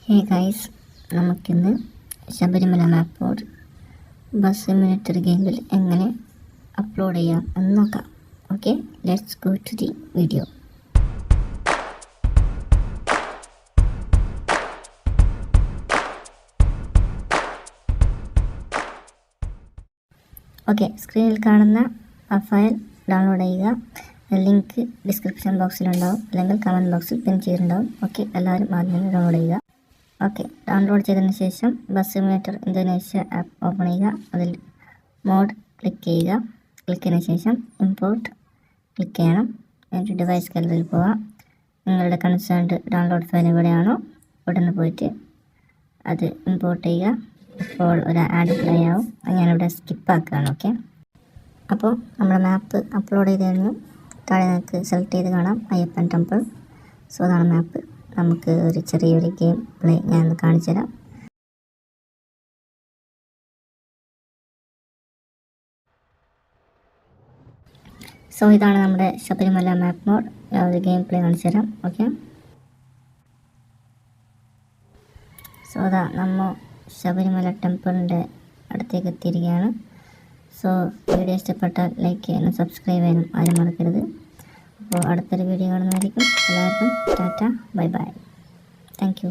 ഹേ guys, നമുക്കിന്ന് Sabarimala map mod bus simulator ഗെയിമിൽ എങ്ങനെ അപ്ലോഡ് ചെയ്യാം എന്ന് നോക്കാം. Okay, let's go to the video. Okay, സ്ക്രീനിൽ കാണുന്ന ആ ഫയൽ ഡൗൺലോഡ് ചെയ്യുക. ലിങ്ക് ഡിസ്ക്രിപ്ഷൻ ബോക്സിലുണ്ടാവും, അല്ലെങ്കിൽ കമൻറ്റ് ബോക്സിൽ പിൻ ചെയ്തിട്ടുണ്ടാവും. ഓക്കെ, എല്ലാവരും ആദ്യം തന്നെ ഡൗൺലോഡ് ചെയ്യുക. ഓക്കെ, ഡൗൺലോഡ് ചെയ്തതിന് ശേഷം bus simulator Indonesia app open ചെയ്യുക. അതിൽ മോഡ് ക്ലിക്ക് ചെയ്യുക. ക്ലിക്ക് ചെയ്തതിന് ശേഷം ഇമ്പോർട്ട് ക്ലിക്ക് ചെയ്യണം. എന്നിട്ട് ഡിവൈസ് ഗാലറിയിൽ പോവുക. നിങ്ങളുടെ കൺസേൺഡ് ഡൗൺലോഡ് ഫയൽ എവിടെയാണോ ഉടനെ പോയിട്ട് അത് ഇമ്പോർട്ട് ചെയ്യുക. ഇപ്പോൾ ഒരു ആഡ് പ്ലേ ആവും, ഞാനിവിടെ സ്കിപ്പ് ആക്കുകയാണ്. ഓക്കെ, അപ്പോൾ നമ്മുടെ മാപ്പ് അപ്ലോഡ് ചെയ്ത് കഴിഞ്ഞു. താഴെ നിങ്ങൾക്ക് സെലക്ട് ചെയ്ത് കാണാം അയ്യപ്പൻ ടെമ്പിൾ. സോ അതാണ് മാപ്പ്. നമുക്ക് ഒരു ചെറിയൊരു ഗെയിം പ്ലേ ഞാനൊന്ന് കാണിച്ചു തരാം. സോ ഇതാണ് നമ്മുടെ ശബരിമല മാപ്പ് മോഡ്. ഒരു ഗെയിം പ്ലേ കാണിച്ചു തരാം. ഓക്കെ, സോ അതാ നമ്മൾ ശബരിമല ടെമ്പിളിൻ്റെ അടുത്തേക്ക് എത്തിയിരിക്കുകയാണ്. സോ വീഡിയോ ഇഷ്ടപ്പെട്ടാൽ ലൈക്ക് ചെയ്യാനും സബ്സ്ക്രൈബ് ചെയ്യാനും ആരും മറക്കരുത്. അപ്പോൾ അടുത്തൊരു വീഡിയോ കാണുന്നതായിരിക്കും. എല്ലാവർക്കും Tata, bye bye. Thank you.